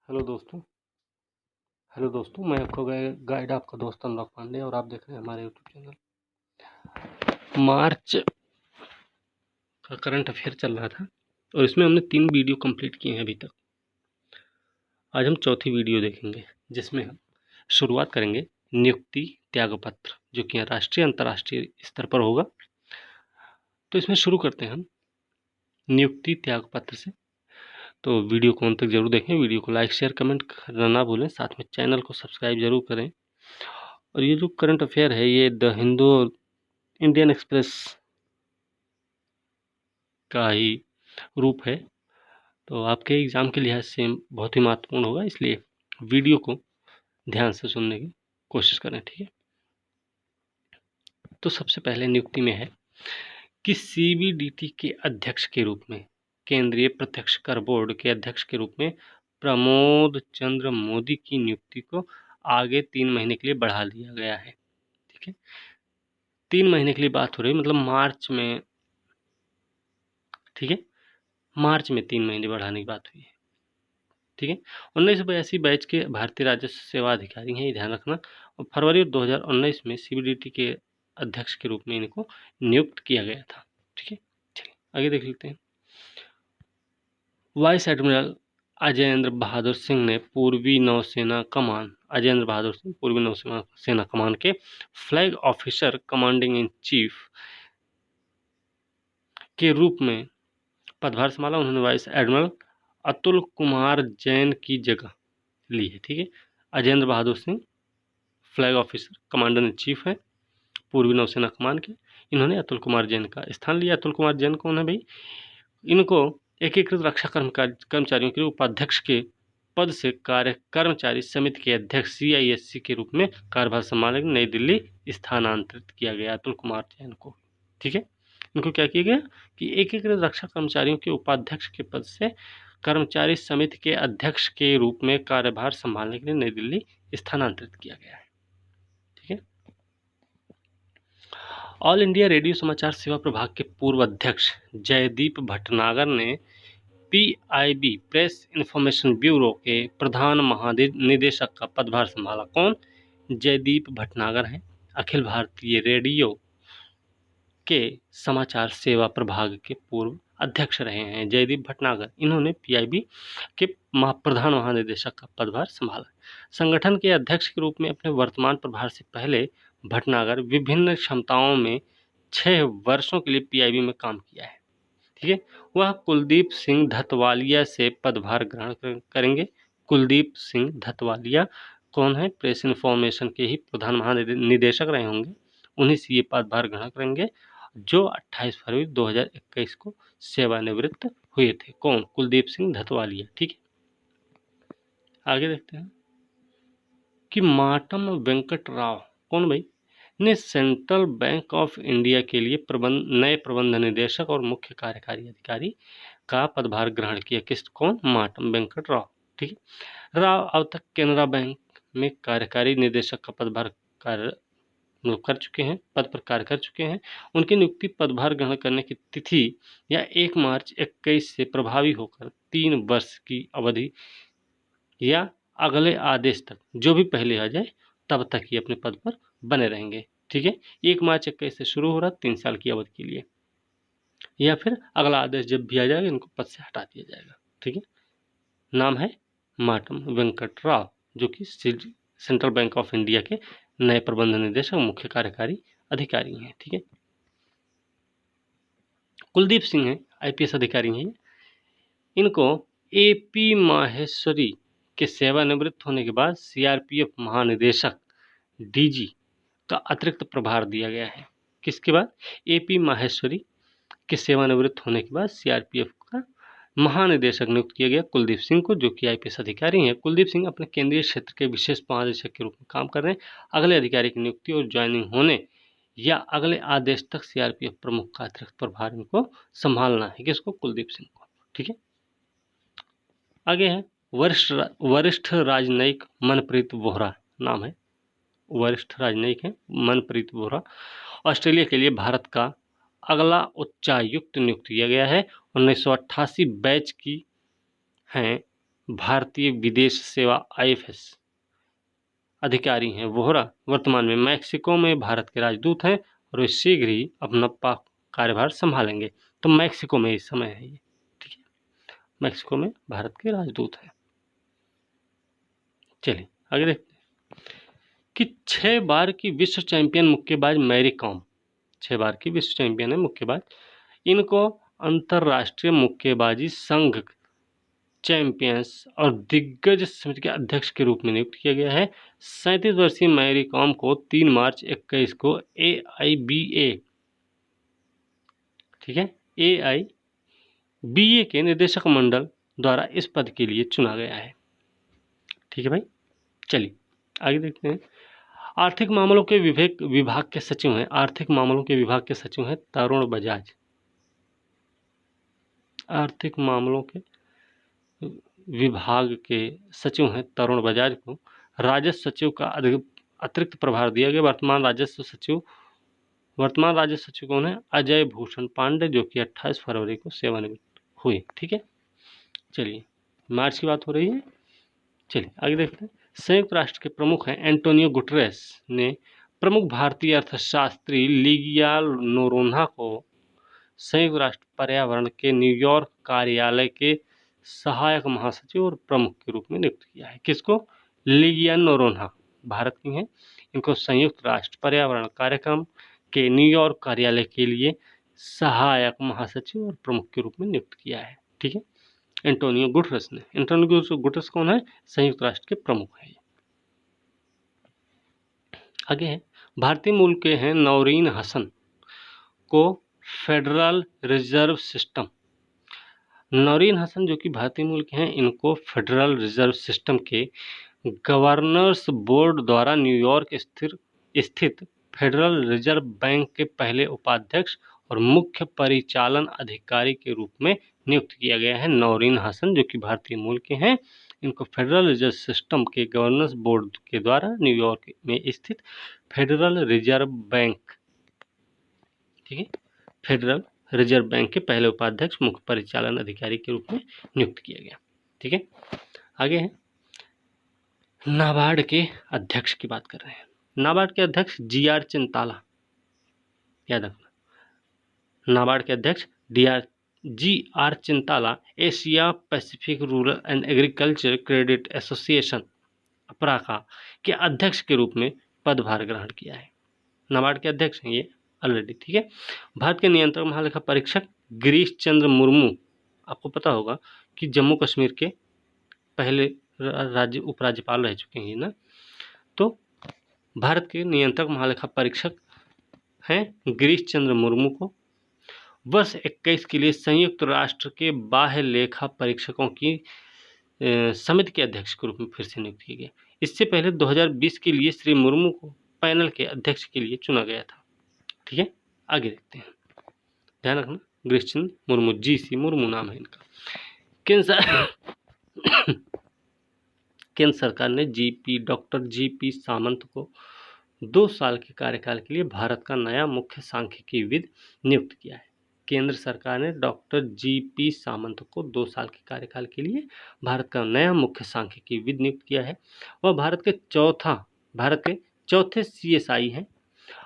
Hello दोस्तों। मैं आपका गाइड आपका दोस्त अनुराग पांडे और आप देख रहे हैं हमारे यूट्यूब चैनल। मार्च का करंट अफेयर चल रहा था और इसमें हमने 3 वीडियो कंप्लीट किए हैं अभी तक। आज हम चौथी वीडियो देखेंगे जिसमें हम शुरुआत करेंगे नियुक्ति त्यागपत्र, जो कि राष्ट्रीय अंतर्राष्ट्रीय स्तर पर होगा। तो इसमें शुरू करते हैं हम नियुक्ति त्यागपत्र से। तो वीडियो को अंत तक जरूर देखें, वीडियो को लाइक शेयर कमेंट करना ना भूलें, साथ में चैनल को सब्सक्राइब जरूर करें। और ये जो करंट अफेयर है ये द हिंदू और इंडियन एक्सप्रेस का ही रूप है, तो आपके एग्ज़ाम के लिहाज से बहुत ही महत्वपूर्ण होगा, इसलिए वीडियो को ध्यान से सुनने की कोशिश करें, ठीक है। तो सबसे पहले नियुक्ति में है कि सीबीडीटी के अध्यक्ष के रूप में, केंद्रीय प्रत्यक्ष कर बोर्ड के अध्यक्ष के रूप में प्रमोद चंद्र मोदी की नियुक्ति को आगे 3 महीने के लिए बढ़ा दिया गया है, ठीक है। 3 महीने के लिए बात हो रही है, मतलब मार्च में, ठीक है, मार्च में 3 महीने बढ़ाने की बात हुई है, ठीक है। 1982 बैच के भारतीय राजस्व सेवा अधिकारी हैं, ये ध्यान रखना। और फरवरी 2019 में सीबीडीटी के अध्यक्ष के रूप में इनको नियुक्त किया गया था, ठीक है। चलिए आगे देख लेते हैं। वाइस एडमिरल अजयेंद्र बहादुर सिंह ने पूर्वी नौसेना कमान के flag officer commanding in chief के रूप में पदभार संभाला। उन्होंने वाइस एडमिरल अतुल कुमार जैन की जगह ली है, ठीक है। Ajayendra Bahadur Singh flag officer commander in chief है पूर्वी नौसेना कमान के, इन्होंने अतुल कुमार जैन का स्थान लिया। अतुल कुमार जैन कौन है भाई? इनको एकीकृत रक्षा कर्मचारियों के उपाध्यक्ष के पद से कर्मचारी समिति के अध्यक्ष CISC के रूप में कार्यभार संभालने नई दिल्ली स्थानांतरित किया गया अतुल कुमार जैन को, ठीक है। इनको क्या किया गया कि एकीकृत रक्षा कर्मचारियों के उपाध्यक्ष के पद से कर्मचारी समिति के अध्यक्ष के रूप में कार्यभार संभालने के लिए नई दिल्ली स्थानांतरित किया गया है, ठीक है। ऑल इंडिया रेडियो समाचार सेवा प्रभाग के पूर्व अध्यक्ष जयदीप भटनागर ने PIB प्रेस इंफॉर्मेशन ब्यूरो के प्रधान महानिदेशक का पदभार संभाला। कौन? जयदीप भटनागर हैं, अखिल भारतीय रेडियो के समाचार सेवा प्रभाग के पूर्व अध्यक्ष रहे हैं जयदीप भटनागर। इन्होंने PIB के प्रधान महानिदेशक का पदभार संभाला। संगठन के अध्यक्ष के रूप में अपने वर्तमान प्रभार से पहले भटनागर विभिन्न क्षमताओं में 6 वर्षों के लिए PIB में काम किया है, ठीक है। वह कुलदीप सिंह धतवालिया से पदभार ग्रहण करेंगे। कुलदीप सिंह धतवालिया कौन है? प्रेस इन्फॉर्मेशन के ही प्रधान महानिदेशक रहे होंगे, उन्हीं से ये पदभार ग्रहण करेंगे, जो 28 फरवरी 2021 को सेवानिवृत्त हुए थे। कौन? कुलदीप सिंह धतवालिया, ठीक है। आगे देखते हैं कि माटम वेंकट राव कौन भाई ने सेंट्रल बैंक ऑफ इंडिया के लिए नए प्रबंध निदेशक और मुख्य कार्यकारी अधिकारी का पदभार ग्रहण किया। कौन? माटम वेंकट राव, ठीक है। राव अब तक केनरा बैंक में कार्यकारी निदेशक का पदभार पद पर कार्य कर चुके हैं। उनकी नियुक्ति पदभार ग्रहण करने की तिथि या 1 मार्च 21 से प्रभावी होकर 3 वर्ष की अवधि या अगले आदेश तक, जो भी पहले आ जाए तब तक ही अपने पद पर बने रहेंगे, ठीक है। 1 मार्च 21 से शुरू हो रहा 3 साल की अवधि के लिए, या फिर अगला आदेश जब भी आ जाएगा इनको पद से हटा दिया जाएगा, ठीक है। नाम है माटम वेंकट राव, जो कि सेंट्रल बैंक ऑफ इंडिया के नए प्रबंध निदेशक मुख्य कार्यकारी अधिकारी हैं, ठीक है। कुलदीप सिंह हैं, IPS अधिकारी हैं। इनको AP माहेश्वरी के सेवानिवृत्त होने के बाद CRPF महानिदेशक DG का अतिरिक्त प्रभार दिया गया है। किसके बाद? AP माहेश्वरी के सेवानिवृत्त होने के बाद CRPF का महानिदेशक नियुक्त किया गया कुलदीप सिंह को, जो कि IPS अधिकारी हैं। कुलदीप सिंह अपने केंद्रीय क्षेत्र के विशेष महानिदेशक के रूप में काम कर रहे हैं। अगले अधिकारी की नियुक्ति और ज्वाइनिंग होने या अगले आदेश तक CRPF प्रमुख का अतिरिक्त प्रभार इनको संभालना है। किसको? कुलदीप सिंह को, ठीक है। आगे है वरिष्ठ राजनयिक मनप्रीत बोहरा, नाम है, वरिष्ठ राजनयिक है मनप्रीत बोहरा। ऑस्ट्रेलिया के लिए भारत का अगला उच्चायुक्त नियुक्त किया गया है। 1988 बैच की हैं भारतीय विदेश सेवा IFS अधिकारी हैं वोहरा वर्तमान में मैक्सिको में भारत के राजदूत हैं और वे शीघ्र ही अपना कार्यभार संभालेंगे। तो मैक्सिको में इस समय है ये, ठीक है, मैक्सिको में भारत के राजदूत हैं। चलिए आगे देखते हैं कि 6 बार की विश्व चैंपियन मुक्केबाज मैरी कॉम, 6 बार की विश्व चैंपियन है मुक्केबाज, इनको अंतर्राष्ट्रीय मुक्केबाजी संघ चैंपियंस और दिग्गज समिति के अध्यक्ष के रूप में नियुक्त किया गया है। 37 वर्षीय मैरी कॉम को 3 मार्च 21 को AIBA, ठीक है, AIBA के निदेशक मंडल द्वारा इस पद के लिए चुना गया है। ठीक है भाई, चलिए आगे देखते हैं। आर्थिक मामलों के विभाग के सचिव हैं, आर्थिक मामलों के विभाग के सचिव हैं तरुण बजाज। आर्थिक मामलों के विभाग के सचिव हैं तरुण बजाज को राजस्व सचिव का अतिरिक्त प्रभार दिया गया। वर्तमान राजस्व सचिव कौन है? अजय भूषण पांडे, जो कि 28 फरवरी को सेवानिवृत्त हुए। ठीक है, चलिए मार्च की बात हो रही है। चलिए आगे देखते हैं। संयुक्त राष्ट्र के प्रमुख हैं एंटोनियो गुटरेस ने प्रमुख भारतीय अर्थशास्त्री लिगिया नोरोन्हा को संयुक्त राष्ट्र पर्यावरण के न्यूयॉर्क कार्यालय के सहायक महासचिव और प्रमुख के रूप में नियुक्त किया है। किसको? लिगिया नोरोन्हा, भारत की हैं। इनको संयुक्त राष्ट्र पर्यावरण कार्यक्रम के न्यूयॉर्क कार्यालय के लिए सहायक महासचिव और प्रमुख के रूप में नियुक्त किया है। ठीक है, एंटोनियो गुटरेस ने। एंटोनियो गुटरेस कौन है? संयुक्त राष्ट्र के प्रमुख हैं। आगे है, भारतीय मूल के हैं नौरीन हसन को federal reserve system, Naureen Hasan जो कि भारतीय मूल के हैं, इनको फेडरल रिजर्व सिस्टम के गवर्नर्स बोर्ड द्वारा न्यूयॉर्क स्थित फेडरल रिजर्व बैंक के पहले उपाध्यक्ष और मुख्य परिचालन अधिकारी के रूप में नियुक्त किया गया है। नौरीन हसन जो कि भारतीय मूल के हैं, इनको फेडरल रिजर्व सिस्टम के गवर्नर्स बोर्ड के द्वारा न्यूयॉर्क में स्थित फेडरल रिजर्व बैंक, ठीक है, फेडरल रिजर्व बैंक के पहले उपाध्यक्ष मुख्य परिचालन अधिकारी के रूप में नियुक्त किया गया। ठीक है, आगे है, नाबार्ड के अध्यक्ष की बात कर रहे हैं। नाबार्ड के अध्यक्ष GR चिंताला, याद रखना, नाबार्ड के अध्यक्ष GR Chintala Asia Pacific rural and agriculture credit association APRACA के अध्यक्ष के रूप में पदभार ग्रहण किया है। नाबार्ड के अध्यक्ष हैं ये ऑलरेडी। ठीक है, भारत के नियंत्रक महालेखा परीक्षक गिरीश चंद्र मुर्मू, आपको पता होगा कि जम्मू कश्मीर के पहले राज्य उपराज्यपाल रह चुके हैं ना। तो भारत के नियंत्रक महालेखा परीक्षक हैं गिरीश चंद्र मुर्मू को वर्ष 21 के लिए संयुक्त राष्ट्र के बाह्य लेखा परीक्षकों की समिति के अध्यक्ष के रूप में फिर से नियुक्त किया गया। इससे पहले 2020 के लिए श्री मुर्मू को पैनल के अध्यक्ष के लिए चुना गया था। ठीक है, आगे देखते हैं, ध्यान रखना, गिरीश चंद्र मुर्मू, GC मुर्मू नाम है इनका। केंद्र सरकार ने डॉक्टर GP सामंत को 2 साल के कार्यकाल के लिए भारत का नया मुख्य सांख्यिकीविद नियुक्त किया है। केंद्र सरकार ने डॉक्टर GP सामंत को 2 साल के कार्यकाल के लिए भारत का नया मुख्य सांख्यिकीविद नियुक्त किया है। वह भारत के चौथे CSI हैं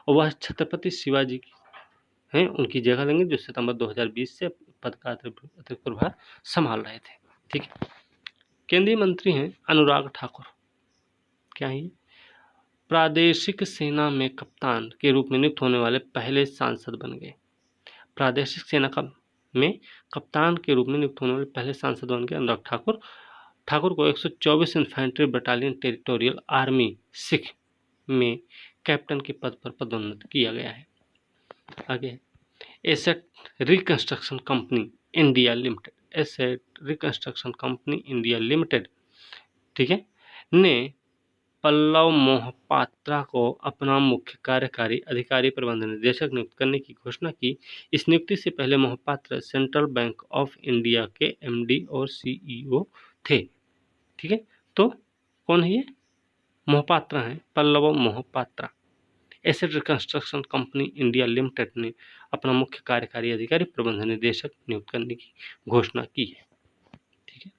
और वह छत्रपति शिवाजी हैं, उनकी जगह लेंगे, जो सितंबर 2020 से पद का अतिरिक्त प्रभार संभाल रहे थे। ठीक है, केंद्रीय मंत्री हैं अनुराग ठाकुर, क्या है, प्रादेशिक सेना में कप्तान के रूप में नियुक्त होने वाले पहले सांसद बन गए। प्रादेशिक सेना में कप्तान के रूप में नियुक्त होने वाले पहले सांसद बन गए अनुराग ठाकुर। ठाकुर को 124 infantry battalion territorial army Sikh में कैप्टन के पद पर पदोन्नत किया गया है। आगे, asset Reconstruction Company India limited, asset Reconstruction Company India limited, ठीक है, ने पल्लव मोहपात्रा को अपना मुख्य कार्यकारी अधिकारी प्रबंध निदेशक नियुक्त करने की घोषणा की। इस नियुक्ति से पहले Mohapatra central bank of India के MD और CEO थे। ठीक है, तो कौन है ये? मोहपात्रा हैं, Pallav Mohapatra. Asset Reconstruction Company India Limited ने अपना मुख्य कार्यकारी अधिकारी प्रबंध निदेशक नियुक्त करने की घोषणा की है। ठीक है,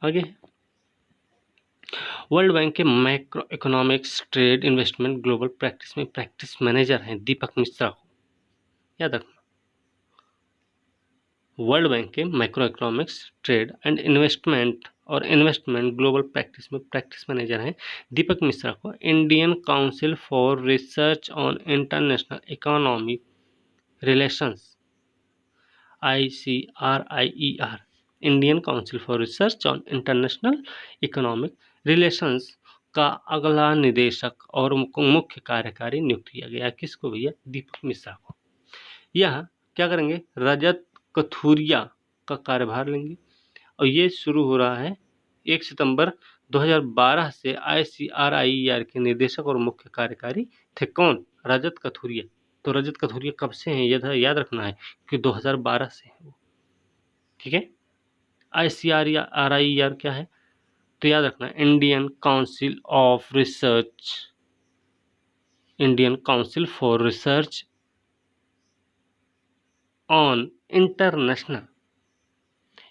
आगे वर्ल्ड बैंक के macro economics trade investment global practice में प्रैक्टिस मैनेजर हैं दीपक मिश्रा को याद रखना। वर्ल्ड बैंक के macro economics trade and investment global practice में प्रैक्टिस मैनेजर हैं दीपक मिश्रा को Indian council for research on international economic relations ICRIER Indian council for research on international economic relations का अगला निदेशक और मुख्य कार्यकारी नियुक्त किया गया। किसको भैया? दीपक मिश्रा को। यह क्या करेंगे? रजत कथुरिया का कार्यभार लेंगे और ये शुरू हो रहा है 1 सितंबर 2012 से। ICRIER के निदेशक और मुख्य कार्यकारी थे कौन? रजत कथुरिया। तो रजत कथुरिया कब से हैं ये याद रखना है कि 2012 से है वो, ठीक है। ICRIER क्या है तो याद रखना है Indian council for research on international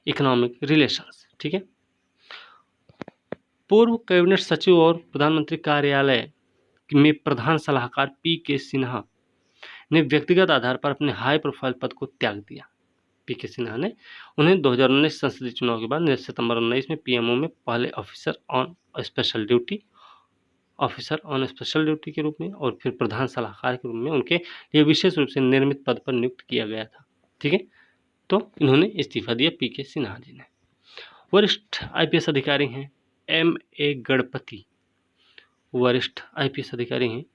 economic relations, ठीक है। पूर्व कैबिनेट सचिव और प्रधानमंत्री कार्यालय में प्रधान सलाहकार PK सिन्हा ने व्यक्तिगत आधार पर अपने हाई प्रोफाइल पद को त्याग दिया। PK सिन्हा ने उन्हें 2019 संसदीय चुनाव के बाद सितंबर 19 में PMO में पहले ऑफिसर ऑन स्पेशल ड्यूटी के रूप में और फिर प्रधान सलाहकार के रूप में उनके लिए विशेष रूप से निर्मित पद पर नियुक्त किया गया था, ठीक है। तो इन्होंने इस्तीफा दिया PK सिन्हा जी ने। वरिष्ठ IPS अधिकारी हैं MA गणपति। वरिष्ठ IPS अधिकारी हैं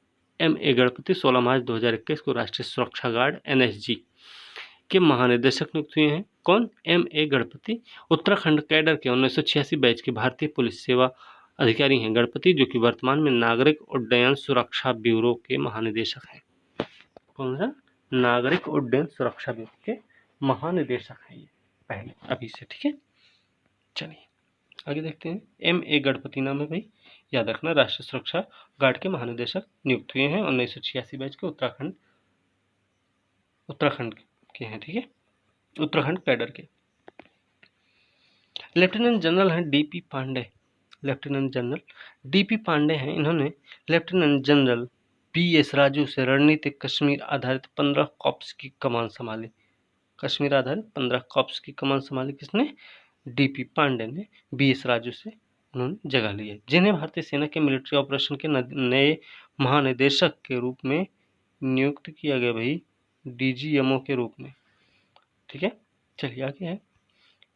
MA गणपति 16 मार्च 2021 को राष्ट्रीय सुरक्षा गार्ड NSG के महानिदेशक नियुक्त हुए हैं। कौन? MA गणपति। उत्तराखंड कैडर के 1986 बैच के भारतीय पुलिस सेवा अधिकारी हैं गणपति, जो कि वर्तमान में नागरिक उड्डयन सुरक्षा ब्यूरो के महानिदेशक हैं। कौन सा? नागरिक उड्डयन सुरक्षा ब्यूरो के महानिदेशक हैं ये पहले अभी से, ठीक है। चलिए आगे देखते हैं। MA गणपति नाम है भाई, याद रखना। राष्ट्रीय सुरक्षा गार्ड के महानिदेशक नियुक्त हुए हैं 1986 बैच के उत्तराखंड के हैं, ठीक है। उत्तराखंड कैडर के। लेफ्टिनेंट जनरल हैं DP Pande. Lieutenant general DP Pande हैं। इन्होंने लेफ्टिनेंट जनरल BS राजू से रणनीतिक कश्मीर आधारित 15 कॉर्प्स की कमान संभाली। कश्मीर आधारित 15 कॉर्प्स की कमान संभाली किसने? DP पांडे ने BS राजू से उन्होंने जगह ली है, जिन्हें भारतीय सेना के मिलिट्री ऑपरेशन के नए महानिदेशक के रूप में नियुक्त किया गया भाई, DGMO के रूप में, ठीक है। चलिए आगे है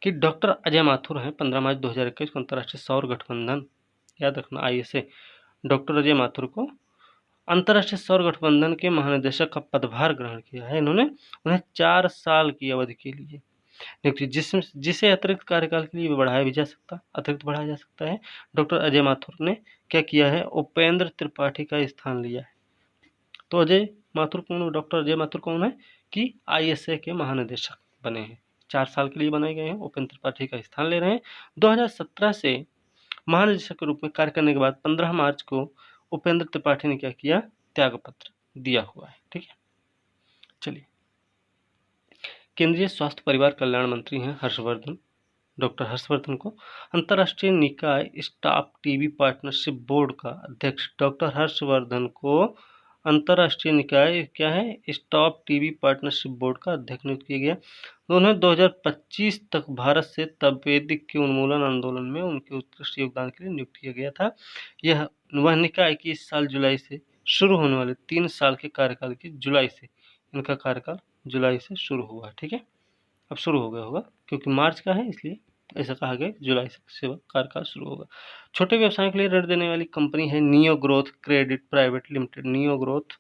कि डॉक्टर अजय माथुर हैं 15 मार्च 2021 को अंतर्राष्ट्रीय सौर गठबंधन, याद रखना ISA, डॉक्टर अजय माथुर को अंतर्राष्ट्रीय सौर गठबंधन के महानिदेशक का पदभार ग्रहण किया है इन्होंने। उन्हें 4 साल की अवधि के लिए नियुक्ति, जिसे अतिरिक्त कार्यकाल के लिए बढ़ाया जा सकता है। डॉक्टर अजय माथुर ने क्या किया है? उपेंद्र त्रिपाठी का स्थान लिया है। तो डॉक्टर अजय माथुर कौन है कि ISA के महानिदेशक बने हैं, 4 साल के लिए बनाए गए हैं, उपेंद्र त्रिपाठी का स्थान ले रहे हैं। 2017 से महानिदेशक के रूप में कार्य करने के बाद 15 मार्च को उपेंद्र त्रिपाठी ने क्या किया? त्यागपत्र दिया हुआ है, ठीक है। चलिए, केंद्रीय स्वास्थ्य परिवार कल्याण मंत्री हैं डॉक्टर हर्षवर्धन को अंतर्राष्ट्रीय निकाय स्टॉप टीबी पार्टनरशिप बोर्ड का अध्यक्ष, डॉक्टर हर्षवर्धन को अंतर्राष्ट्रीय निकाय क्या है? स्टॉप टीबी पार्टनरशिप बोर्ड का अध्यक्ष नियुक्त किया गया। तो उन्हें 2025 तक भारत से तपेदिक के उन्मूलन आंदोलन में उनके उत्कृष्ट योगदान के लिए नियुक्त किया गया था। वह निकाय की इस साल जुलाई से शुरू होने वाले 3 साल के कार्यकाल की इनका कार्यकाल जुलाई से शुरू हुआ, ठीक है। अब शुरू हो गया होगा क्योंकि मार्च का है, इसलिए ऐसा कहा गया जुलाई से सेवा कार्यकाल शुरू होगा। छोटे व्यवसायों के लिए ऋण देने वाली कंपनी है neo growth credit private limited. Neo growth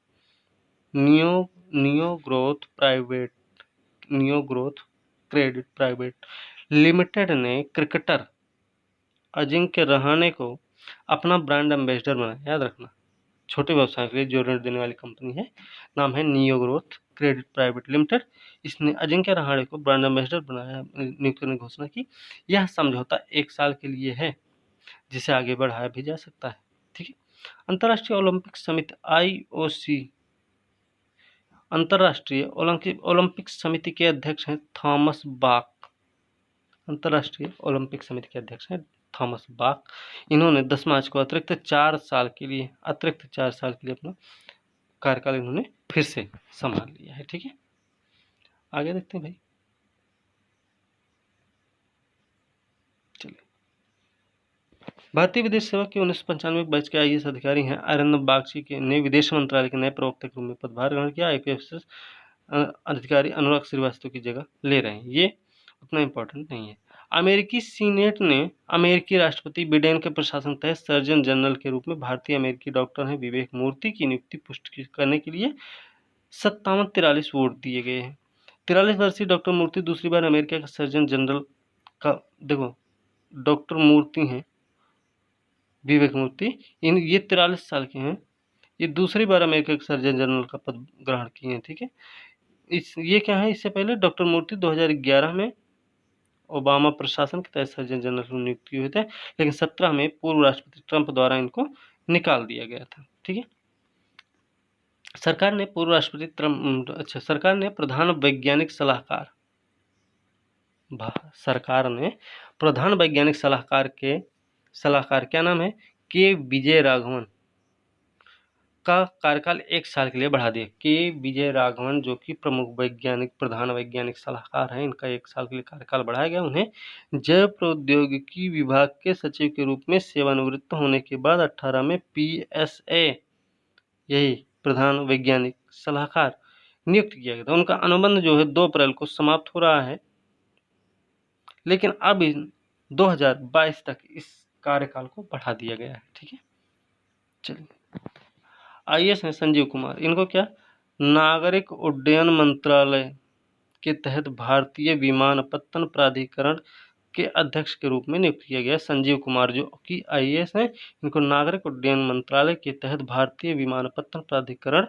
credit private limited ने क्रिकेटर अजिंक्य रहाणे को अपना ब्रांड एम्बेसडर बनाया, याद रखना। छोटे व्यवसाय के लिए जो ऋण देने वाली कंपनी है, नाम है neo growth credit private limited. इसने अजिंक्य रहाणे को ब्रांड एम्बेसडर बनाया, नियुक्त करने की घोषणा की। यह समझौता 1 साल के लिए है, जिसे आगे बढ़ाया भी जा सकता है, ठीक है। अंतर्राष्ट्रीय ओलंपिक समिति IOC, अंतर्राष्ट्रीय ओलंपिक समिति के अध्यक्ष हैं थॉमस बाक। अंतर्राष्ट्रीय ओलंपिक समिति के अध्यक्ष हैं थॉमस बाक। इन्होंने 10 मार्च को अतिरिक्त 4 साल के लिए अपना कार्यकाल इन्होंने फिर से संभाल लिया है। ठीक है, आगे देखते हैं भाई। चलिए, भारतीय विदेश सेवा के 1995 बैच के IAS अधिकारी हैं अरिंदम बागची के ने विदेश मंत्रालय के नए प्रवक्ता के रूप में पदभार ग्रहण किया। IPFS अधिकारी अनुराग श्रीवास्तव की जगह ले रहे हैं। ये उतना इम्पोर्टेंट नहीं है। अमेरिकी सीनेट ने अमेरिकी राष्ट्रपति बिडेन के प्रशासन तहत सर्जन जनरल के रूप में भारतीय अमेरिकी डॉक्टर हैं विवेक मूर्ति की नियुक्ति पुष्टि करने के लिए 57-43 वोट दिए गए हैं। 43 वर्षीय डॉक्टर मूर्ति दूसरी बार अमेरिका का सर्जन जनरल का, देखो डॉक्टर मूर्ति हैं विवेक मूर्ति, ये 43 साल के हैं, ये दूसरी बार अमेरिका के सर्जन जनरल का पद ग्रहण किए हैं। ठीक है, ये क्या है, इससे पहले डॉक्टर मूर्ति 2011 में ओबामा प्रशासन के तहत सर्जन जनरल नियुक्त हुए थे, लेकिन 17 में पूर्व राष्ट्रपति ट्रंप द्वारा इनको निकाल दिया गया था। ठीक है, सरकार ने प्रधान वैज्ञानिक सलाहकार क्या नाम है, के विजय राघवन का कार्यकाल 1 साल के लिए बढ़ा दिया। के विजय राघवन जो कि प्रधान वैज्ञानिक सलाहकार हैं, इनका 1 साल के लिए कार्यकाल बढ़ाया गया। उन्हें जैव प्रौद्योगिकी विभाग के सचिव के रूप में सेवानिवृत्त होने के बाद 18 में PSA यही प्रधान वैज्ञानिक सलाहकार नियुक्त किया गया था। उनका अनुबंध जो है 2 अप्रैल को समाप्त हो रहा है, लेकिन अब 2022 तक इस कार्यकाल को बढ़ा दिया गया है। ठीक है, चलिए, IAS हैं संजीव कुमार, इनको क्या नागरिक उड्डयन मंत्रालय के तहत भारतीय विमानपत्तन प्राधिकरण के अध्यक्ष के रूप में नियुक्त किया गया। संजीव कुमार जो कि IAS हैं, इनको नागरिक उड्डयन मंत्रालय के तहत भारतीय विमानपत्तन प्राधिकरण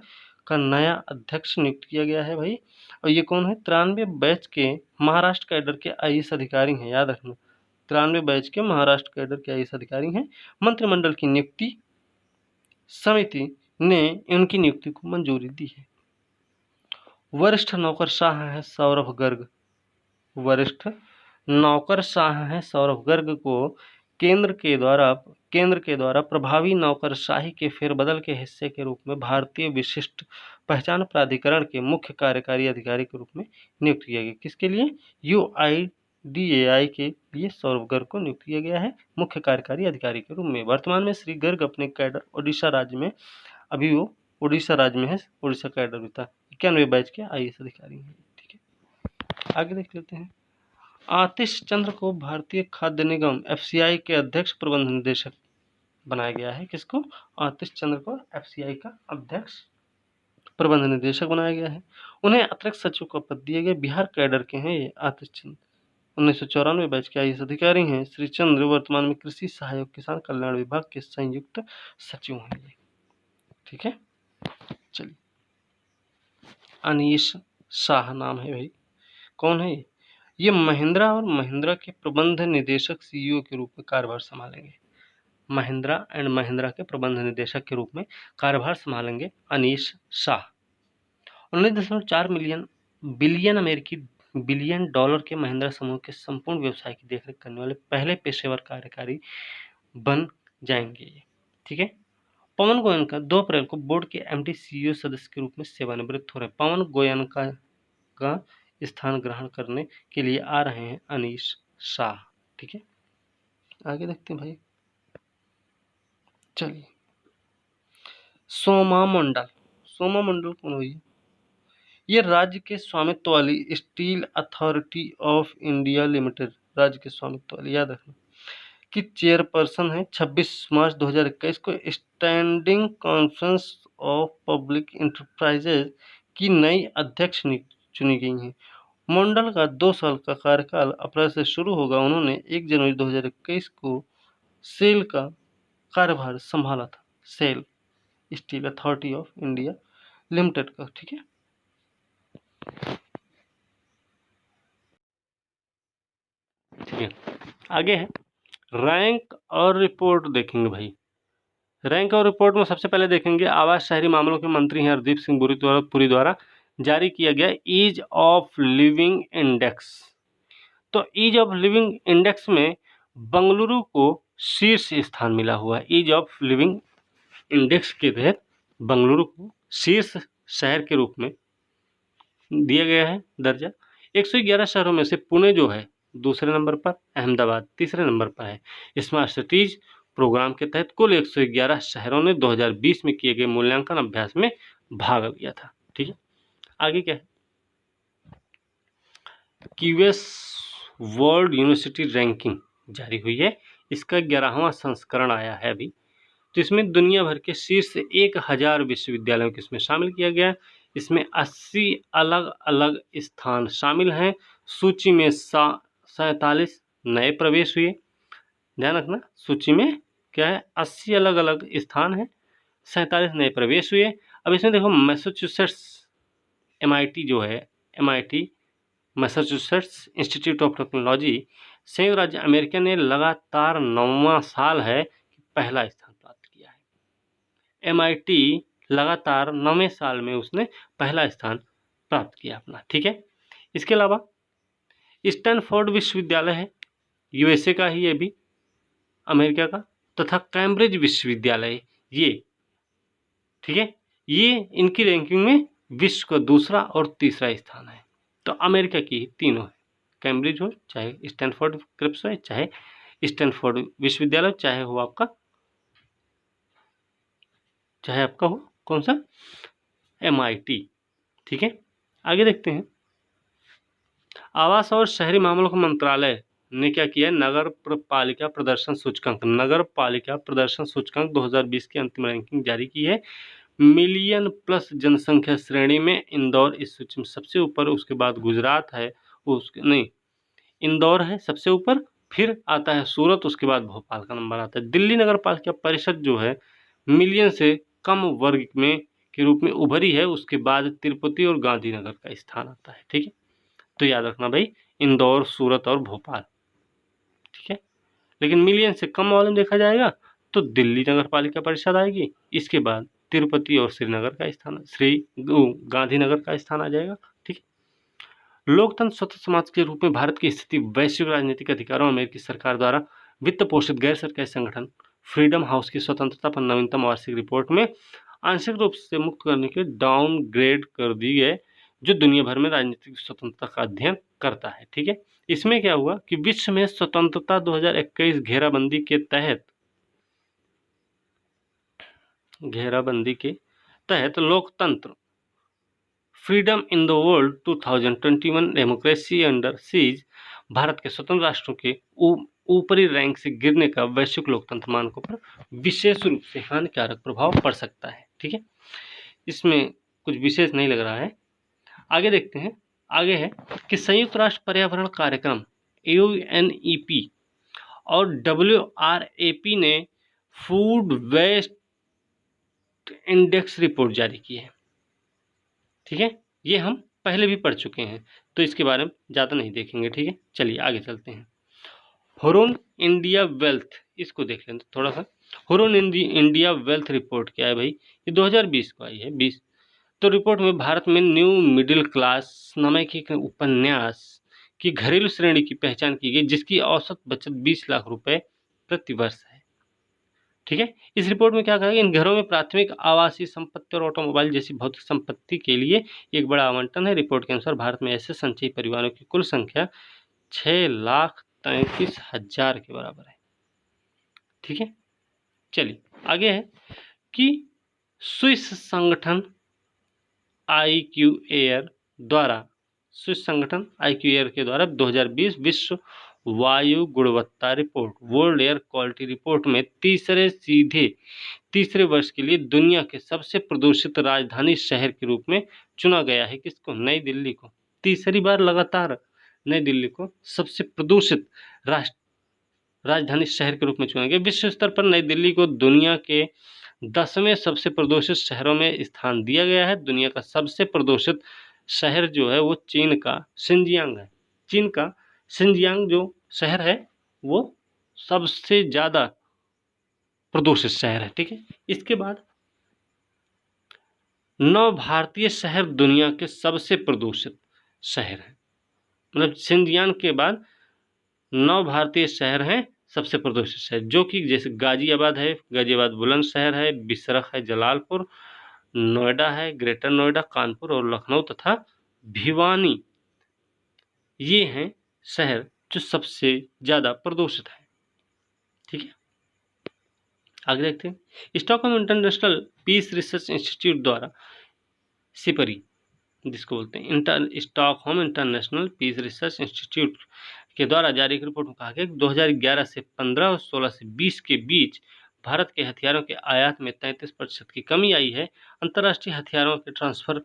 का नया अध्यक्ष नियुक्त किया गया है भाई। और ये कौन है, 93 बैच के महाराष्ट्र कैडर के IAS अधिकारी हैं, याद रखना 93 बैच के महाराष्ट्र कैडर के IAS अधिकारी हैं। मंत्रिमंडल की नियुक्ति समिति ने इनकी नियुक्ति को मंजूरी दी है। वरिष्ठ नौकरशाह है सौरभ गर्ग को केंद्र के द्वारा प्रभावी नौकरशाही के फेरबदल के हिस्से के रूप में भारतीय विशिष्ट पहचान प्राधिकरण के मुख्य कार्यकारी अधिकारी के रूप में नियुक्त किया गया। किसके लिए, UIDAI के लिए सौरभ गर्ग को नियुक्त किया गया है मुख्य कार्यकारी अधिकारी के रूप में। वर्तमान में श्री गर्ग अपने कैडर ओडिशा राज्य में है, उड़ीसा कैडर विता 91 बैच के IAS अधिकारी हैं। ठीक है, आगे देख लेते हैं। आतिश चंद्र को भारतीय खाद्य निगम FCI के अध्यक्ष प्रबंध निदेशक बनाया गया है। किसको, आतिश चंद्र को FCI का अध्यक्ष प्रबंध निदेशक बनाया गया है। उन्हें अतिरिक्त सचिव का पद दिया गया। बिहार कैडर के हैं ये आतिश चंद्र, 1994 बैच के IAS अधिकारी हैं। श्री चंद्र वर्तमान में कृषि सहायक किसान कल्याण विभाग के संयुक्त सचिव हैं ये। ठीक है, चलिए, अनीश शाह नाम है भाई, कौन है ये महिंद्रा और महिंद्रा के प्रबंध निदेशक CEO के रूप में कार्यभार संभालेंगे। महिंद्रा एंड महिंद्रा के प्रबंध निदेशक के रूप में कार्यभार संभालेंगे अनीश शाह। 19.4 बिलियन डॉलर के महिंद्रा समूह के संपूर्ण व्यवसाय की देखरेख करने वाले पहले पेशेवर कार्यकारी बन जाएंगे। ठीक है, पवन गोयनका 2 अप्रैल को बोर्ड के MD CEO सदस्य के रूप में सेवानिवृत्त हो रहे हैं। पवन गोयनका का स्थान ग्रहण करने के लिए आ रहे हैं अनीश शाह। ठीक है, आगे देखते हैं भाई। चलिए, सोमा मंडल कौन हुई, ये राज्य के स्वामित्व वाली steel Authority of India limited, राज्य के स्वामित्व वाली, याद रखना, की चेयरपर्सन है। 26 मार्च 2021 को standing conference of public enterprises की नई अध्यक्ष चुनी गई हैं। मंडल का 2 साल का कार्यकाल अप्रैल से शुरू होगा। उन्होंने 1 जनवरी 2021 को सेल का कार्यभार संभाला था, SAIL Steel Authority of India Limited का। ठीक है, आगे है रैंक और रिपोर्ट देखेंगे भाई। रैंक और रिपोर्ट में सबसे पहले देखेंगे आवास शहरी मामलों के मंत्री हैं हरदीप सिंह पुरी द्वारा जारी किया गया ईज ऑफ लिविंग इंडेक्स तो ईज ऑफ लिविंग इंडेक्स में बंगलुरु को शीर्ष स्थान मिला हुआ है। ईज ऑफ लिविंग इंडेक्स के तहत बंगलुरु को शीर्ष शहर के रूप में दिया गया है दर्जा। 111 शहरों में से पुणे जो है दूसरे नंबर पर, अहमदाबाद तीसरे नंबर पर है। स्मार्ट सिटीज प्रोग्राम के तहत कुल 111 शहरों ने 2020 में किए गए मूल्यांकन अभ्यास में भाग लिया था। ठीक है, आगे क्या है, क्यूएस वर्ल्ड यूनिवर्सिटी रैंकिंग जारी हुई है। इसका 11वां संस्करण आया है अभी। तो इसमें दुनिया भर के शीर्ष 1000 विश्वविद्यालयों को इसमें शामिल किया गया है। इसमें 80 अलग अलग स्थान शामिल हैं। सूची में 47 नए प्रवेश हुए। ध्यान रखना, सूची में क्या है, 80 अलग अलग स्थान हैं, 47 नए प्रवेश हुए। अब इसमें देखो मैसाचुसेट्स MIT जो है, MIT Massachusetts institute of technology संयुक्त राज्य अमेरिका ने लगातार 9वां साल है कि पहला स्थान प्राप्त किया है। MIT लगातार 9वें साल में उसने पहला स्थान प्राप्त किया अपना। ठीक है, इसके अलावा स्टैनफोर्ड विश्वविद्यालय है, USA का ही, ये भी अमेरिका का, तथा कैम्ब्रिज विश्वविद्यालय ये, ठीक है, ये इनकी रैंकिंग में विश्व का दूसरा और तीसरा स्थान है। तो अमेरिका की तीनों है, कैम्ब्रिज हो, चाहे स्टैनफोर्ड क्रिप्स हो, चाहे स्टैनफोर्ड विश्वविद्यालय, चाहे आपका हो कौन सा, MIT। ठीक है, आगे देखते हैं। आवास और शहरी मामलों का मंत्रालय ने क्या किया, नगर पालिका प्रदर्शन सूचकांक, नगर पालिका प्रदर्शन सूचकांक 2020 की अंतिम रैंकिंग जारी की है। मिलियन प्लस जनसंख्या श्रेणी में इंदौर इस सूची में सबसे ऊपर, उसके बाद गुजरात है, इंदौर है सबसे ऊपर, फिर आता है सूरत, उसके बाद भोपाल का नंबर आता है। दिल्ली नगर पालिका परिषद जो है मिलियन से कम वर्ग में के रूप में उभरी है, उसके बाद तिरुपति और गांधीनगर का स्थान आता है। ठीक है, तो याद रखना भाई, इंदौर, सूरत और भोपाल। ठीक है, लेकिन मिलियन से कम वाले में देखा जाएगा तो दिल्ली नगर पालिका परिषद आएगी, इसके बाद तिरुपति और श्रीनगर का स्थान, गांधीनगर का स्थान आ जाएगा। ठीक है, लोकतंत्र स्वतंत्र समाज के रूप में भारत की स्थिति, वैश्विक राजनीतिक अधिकारों, अमेरिकी सरकार द्वारा वित्त पोषित गैर सरकारी संगठन फ्रीडम हाउस की स्वतंत्रता पर नवीनतम वार्षिक रिपोर्ट में आंशिक रूप से मुक्त करने के डाउनग्रेड कर दी है, जो दुनिया भर में राजनीतिक स्वतंत्रता का अध्ययन करता है। ठीक है, इसमें क्या हुआ कि विश्व में स्वतंत्रता 2021 घेराबंदी के तहत लोकतंत्र freedom in the world 2021 democracy under seize, Bharat के स्वतंत्र राष्ट्रों के ऊपरी रैंक से गिरने का वैश्विक लोकतंत्र मानकों पर विशेष रूप से हानिकारक प्रभाव पड़ सकता है। ठीक है, इसमें कुछ विशेष नहीं लग रहा है। आगे देखते हैं, आगे है कि संयुक्त राष्ट्र पर्यावरण कार्यक्रम UNEP और WRAP ने फूड वेस्ट इंडेक्स रिपोर्ट जारी की है। ठीक है, ये हम पहले भी पढ़ चुके हैं, तो इसके बारे में ज़्यादा नहीं देखेंगे। ठीक है, चलिए आगे चलते हैं। हुरुन इंडिया वेल्थ, इसको देख लें थोड़ा सा। हुरुन इंडिया वेल्थ रिपोर्ट क्या है भाई, ये 2020 को आई है, 20। तो रिपोर्ट में भारत में न्यू मिडिल क्लास नामक एक उपन्यास की घरेलू श्रेणी की पहचान की गई, जिसकी औसत बचत 20 लाख रुपए प्रति वर्ष है। ठीक है, इस रिपोर्ट में क्या कहा गया, इन घरों में प्राथमिक आवासीय संपत्ति और ऑटोमोबाइल जैसी भौतिक संपत्ति के लिए एक बड़ा आवंटन है। रिपोर्ट के अनुसार भारत में ऐसे संचयी परिवारों की कुल संख्या 6,33,000 के बराबर है। ठीक है, चलिए आगे है कि स्विस संगठन IQAir के द्वारा 2020 विश्व वायु गुणवत्ता report, world air quality report में तीसरे वर्ष के लिए दुनिया के सबसे प्रदूषित राजधानी शहर के रूप में चुना गया है। किसको, नई दिल्ली को। तीसरी बार लगातार नई दिल्ली को सबसे प्रदूषित राजधानी शहर के रूप में चुना गया। विश्व स्तर पर नई दिल्ली को दुनिया के 10वें सबसे प्रदूषित शहरों में स्थान दिया गया है। दुनिया का सबसे प्रदूषित शहर जो है वो चीन का शिनजियांग है। चीन का शिनजियांग जो शहर है वो सबसे ज़्यादा प्रदूषित शहर है। ठीक है, इसके बाद 9 भारतीय शहर दुनिया के सबसे प्रदूषित शहर हैं। मतलब शिनजियांग के बाद 9 भारतीय शहर हैं सबसे प्रदूषित शहर, जो कि जैसे गाजियाबाद है, गाजियाबाद बुलंदशहर है, बिसरख है, जलालपुर, नोएडा है, ग्रेटर नोएडा, कानपुर और लखनऊ तथा भिवानी, ये हैं शहर जो सबसे ज़्यादा प्रदूषित है। ठीक है, आगे देखते हैं। Stockholm International Peace Research Institute द्वारा सिपरी, जिसको बोलते हैं Stockholm International Peace Research Institute के द्वारा जारी एक रिपोर्ट में कहा गया कि 2011 से 15 और 16 से 20 के बीच भारत के हथियारों के आयात में 33% की कमी आई है। अंतर्राष्ट्रीय हथियारों के ट्रांसफर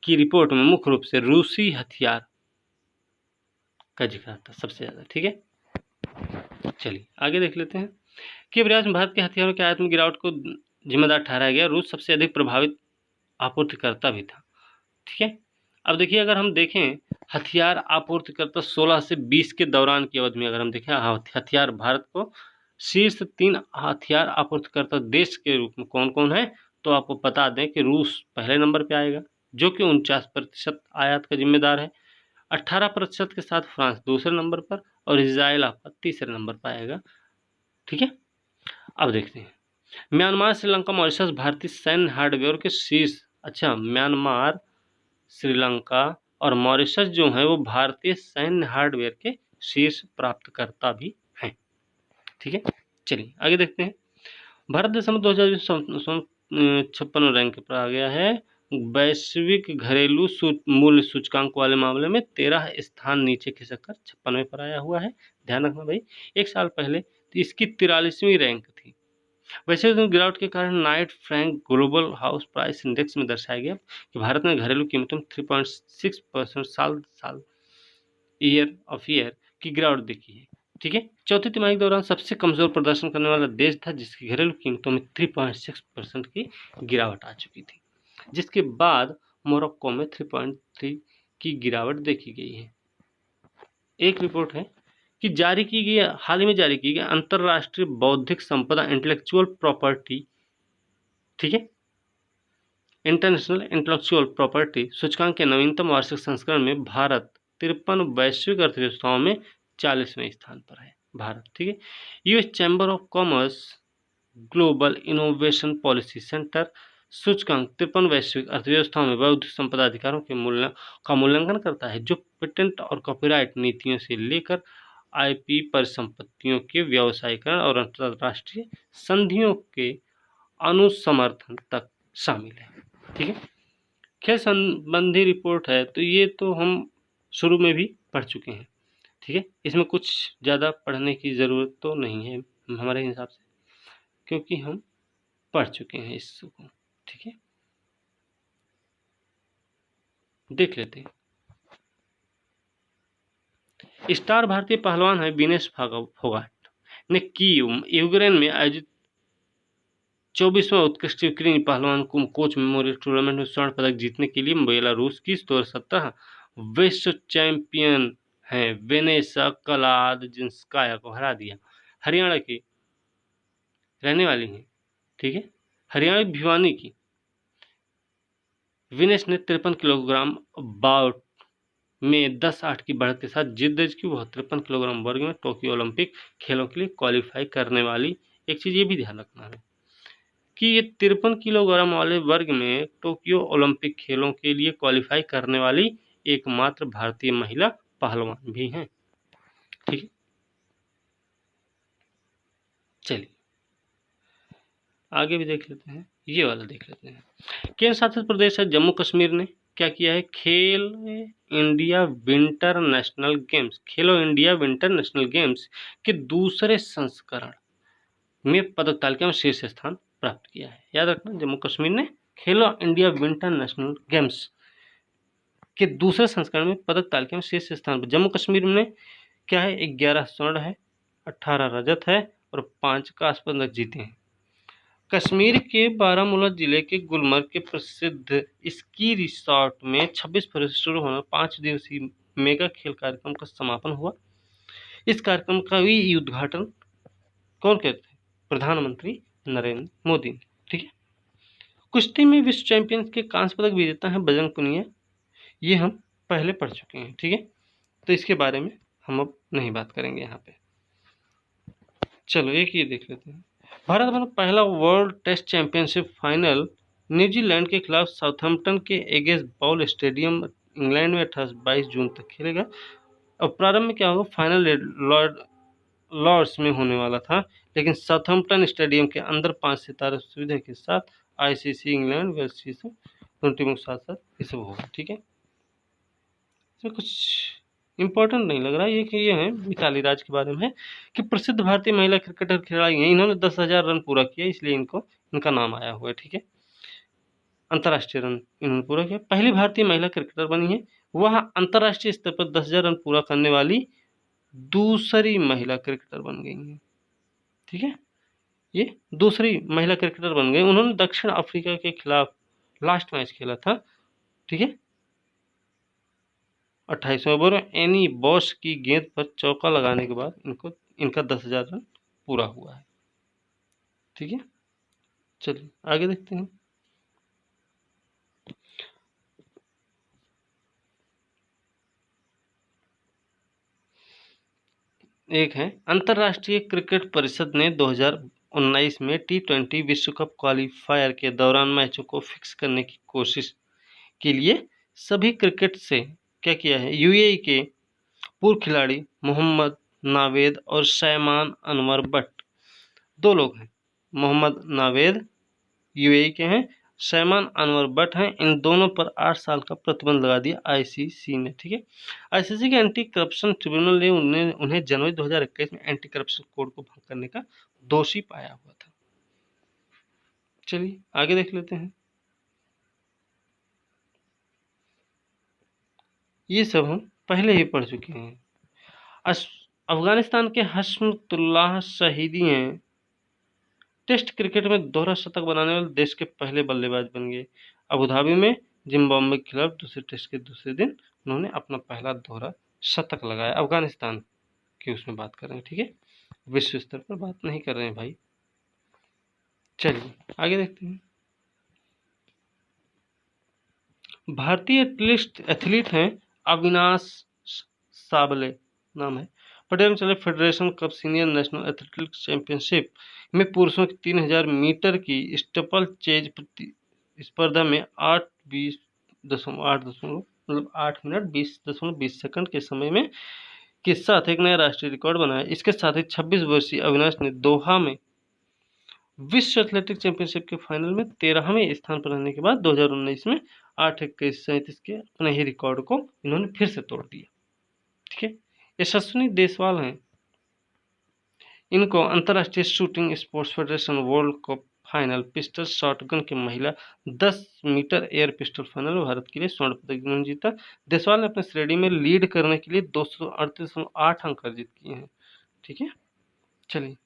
की रिपोर्ट में मुख्य रूप से रूसी हथियार का जिक्र आता है सबसे ज़्यादा। ठीक है, चलिए आगे देख लेते हैं कि प्रयास में भारत के हथियारों के आयात में गिरावट को जिम्मेदार ठहराया गया। रूस सबसे अधिक प्रभावित आपूर्तिकर्ता भी था। ठीक है, अब देखिए अगर हम देखें हथियार आपूर्तिकर्ता 16 से 20 के दौरान की अवधि में अगर हम देखें हथियार भारत को शीर्ष 3 हथियार आपूर्तिकर्ता देश के रूप में कौन कौन है, तो आपको बता दें कि रूस पहले नंबर पे आएगा जो कि 49% आयात का जिम्मेदार है। 18% के साथ फ्रांस दूसरे नंबर पर और इजराइल आपका तीसरे नंबर पर आएगा। ठीक है, अब देखते हैं म्यांमार, श्रीलंका, मॉरिशस भारतीय सैन्य हार्डवेयर के शीर्ष, अच्छा म्यांमार, श्रीलंका और मॉरिशस जो है वो भारतीय सैन्य हार्डवेयर के शीर्ष प्राप्तकर्ता भी हैं। ठीक है, चलिए आगे देखते हैं। भारत देश में 2056 रैंक पर आ गया है। वैश्विक घरेलू मूल्य सूचकांक वाले मामले में 13 स्थान नीचे खिसक कर 56वें पर आया हुआ है। ध्यान रखना भाई, एक साल पहले तो इसकी 43वीं रैंक थी। वैसे तो गिरावट के कारण Knight Frank global house price index में दर्शाया गया कि भारत में घरेलू कीमतों में 3.6% साल ईयर ऑफ ईयर की गिरावट देखी है। ठीक है, चौथी तिमाही के दौरान सबसे कमजोर प्रदर्शन करने वाला देश था जिसकी घरेलू कीमतों में 3.6% की गिरावट आ चुकी थी, जिसके बाद मोरक्को में 3.3 की गिरावट देखी गई है। एक रिपोर्ट है कि जारी की गई हाल ही में जारी की गई अंतर्राष्ट्रीय बौद्धिक संपदा इंटेलेक्चुअल प्रॉपर्टी, ठीक है, इंटरनेशनल इंटेलेक्चुअल प्रॉपर्टी सूचकांक के नवीनतम वार्षिक संस्करण में भारत 53 वैश्विक अर्थव्यवस्थाओं में 40वें स्थान पर है भारत। ठीक है, US chamber of commerce global innovation policy centre सूचकांक 53 वैश्विक अर्थव्यवस्थाओं में बौद्धिक संपदा अधिकारों के मूल्यांकन करता है, जो पेटेंट और कॉपीराइट नीतियों से लेकर आईपी परिसंपत्तियों के व्यवसायीकरण और अंतर्राष्ट्रीय संधियों के अनुसमर्थन तक शामिल है। ठीक है, खेल संबंधी रिपोर्ट है तो ये तो हम शुरू में भी पढ़ चुके हैं। ठीक है, इसमें कुछ ज़्यादा पढ़ने की ज़रूरत तो नहीं है हमारे हिसाब से, क्योंकि हम पढ़ चुके हैं इसको। ठीक है, देख लेते हैं। स्टार भारतीय पहलवान है विनेश फोगाट ने कीव यूक्रेन में आयोजित 24वां उत्कृष्ट यूक्रेनी पहलवान कोच मेमोरियल टूर्नामेंट में स्वर्ण पदक जीतने के लिए बेलारूस की 2017 विश्व चैंपियन है वेनेसा कलादजिंस्काया को हरा दिया। हरियाणा की रहने वाली हैं। ठीक है, हरियाणा भिवानी की विनेश ने 53 किलोग्राम बाउट में 10-8 की बढ़त के साथ जीत दर्ज की। वह 53 किलोग्राम वर्ग में टोक्यो ओलंपिक खेलों के लिए क्वालिफाई करने वाली, एक चीज़ ये भी ध्यान रखना है कि ये 53 किलोग्राम वाले वर्ग में टोक्यो ओलंपिक खेलों के लिए क्वालिफाई करने वाली एकमात्र भारतीय महिला पहलवान भी हैं। ठीक है, चलिए आगे भी देख लेते हैं, ये वाला देख लेते हैं। केंद्र शासित प्रदेश है जम्मू कश्मीर ने क्या किया है, खेलो इंडिया विंटर नेशनल गेम्स, खेलो इंडिया विंटर नेशनल गेम्स के दूसरे संस्करण में पदक तालिका में शीर्ष स्थान प्राप्त किया है। याद रखना, जम्मू कश्मीर ने खेलो इंडिया विंटर नेशनल गेम्स के दूसरे संस्करण में पदक तालिका में शीर्ष स्थान पर। जम्मू कश्मीर में क्या है, 11 स्वर्ण है, 18 रजत है और 5 कांस्य पदक जीते हैं। कश्मीर के बारामूला जिले के गुलमर्ग के प्रसिद्ध स्की रिसॉर्ट में 26 फरवरी से शुरू होना 5 दिवसीय मेगा खेल कार्यक्रम का समापन हुआ। इस कार्यक्रम का भी उद्घाटन कौन करते थे, प्रधानमंत्री नरेंद्र मोदी। ठीक है, कुश्ती में विश्व चैंपियन के कांस्य पदक विजेता है बजरंग पुनिया, ये हम पहले पढ़ चुके हैं। ठीक है, तो इसके बारे में हम अब नहीं बात करेंगे यहाँ पे। चलो एक ये देख लेते हैं। भारत अपना पहला world test championship final New Zealand के खिलाफ साउथहैम्पटन के एगेस बाउल स्टेडियम इंग्लैंड में 28-22 जून तक खेलेगा। अब प्रारंभ में क्या होगा, फाइनल लॉर्ड्स में होने वाला था, लेकिन साउथहैम्पटन स्टेडियम के अंदर 5 सितारा सुविधा के साथ आईसीसी इंग्लैंड वेल्स दोनों टीमों के साथ साथ ये सब होगा। ठीक है, इसमें कुछ इम्पोर्टेंट नहीं लग रहा है। ये कि ये है मिताली राज के बारे में है कि प्रसिद्ध भारतीय महिला क्रिकेटर खिलाड़ी हैं, इन्होंने 10,000 रन पूरा किया, इसलिए इनका नाम आया हुआ है। ठीक है, अंतर्राष्ट्रीय रन इन्होंने पूरा किया, पहली भारतीय महिला क्रिकेटर बनी है, वह अंतर्राष्ट्रीय स्तर पर 10,000 रन पूरा करने वाली दूसरी महिला क्रिकेटर बन गई हैं। ठीक है, ये दूसरी महिला क्रिकेटर बन गई। उन्होंने दक्षिण अफ्रीका के खिलाफ लास्ट मैच खेला था। ठीक है, 28वें ओवर में एनी बॉस की गेंद पर चौका लगाने के बाद इनका 10,000 रन पूरा हुआ है। ठीक है, चलिए आगे देखते हैं। एक है अंतर्राष्ट्रीय क्रिकेट परिषद ने 2019 में T20 विश्व कप क्वालिफायर के दौरान मैचों को फिक्स करने की कोशिश के लिए सभी क्रिकेट से क्या किया है, यूएई के पूर्व खिलाड़ी मोहम्मद नावेद और सैमान अनवर बट, दो लोग हैं, मोहम्मद नावेद यूएई के हैं, सैमान अनवर बट हैं, इन दोनों पर 8 साल का प्रतिबंध लगा दिया आईसीसी ने। ठीक है, आईसीसी के एंटी करप्शन ट्रिब्यूनल ने उन्हें जनवरी 2021 में एंटी करप्शन कोड को भंग करने का दोषी पाया हुआ था। चलिए आगे देख लेते हैं। ये सब हम पहले ही पढ़ चुके हैं। अफगानिस्तान के हशमतुल्लाह शहीदी हैं टेस्ट क्रिकेट में दोहरा शतक बनाने वाले देश के पहले बल्लेबाज बन गए। अबू धाबी में जिम्बाब्वे के खिलाफ दूसरे टेस्ट के दूसरे दिन उन्होंने अपना पहला दोहरा शतक लगाया। अफगानिस्तान की उसमें बात कर रहे हैं। ठीक है, विश्व स्तर पर बात नहीं कर रहे हैं भाई। चलिए आगे देखते हैं। भारतीय एथलीट हैं अविनाश साबले नाम है, पटियाला में चले federation cup senior national athletics championship में पुरुषों की 3000 मीटर की स्टेपल चेज स्पर्धा में 8 मिनट 20 सेकंड के साथ एक नया राष्ट्रीय रिकॉर्ड बनाया। इसके साथ ही 26 वर्षीय अविनाश ने दोहा में विश्व एथलेटिक्स चैंपियनशिप के फाइनल में 13वें स्थान पर रहने के बाद 2019 में 8:21:37 के अपने ही रिकॉर्ड को इन्होंने फिर से तोड़ दिया। ठीक है, यशस्विनी देसवाल हैं, इनको अंतर्राष्ट्रीय shooting sports federation world cup final pistol shotgun के महिला 10 मीटर एयर पिस्टल फाइनल में भारत के लिए स्वर्ण पदक इन्होंने जीता। देसवाल ने अपने श्रेणी में लीड करने के लिए 238.8 अंक अर्जित किए हैं। ठीक है, चलिए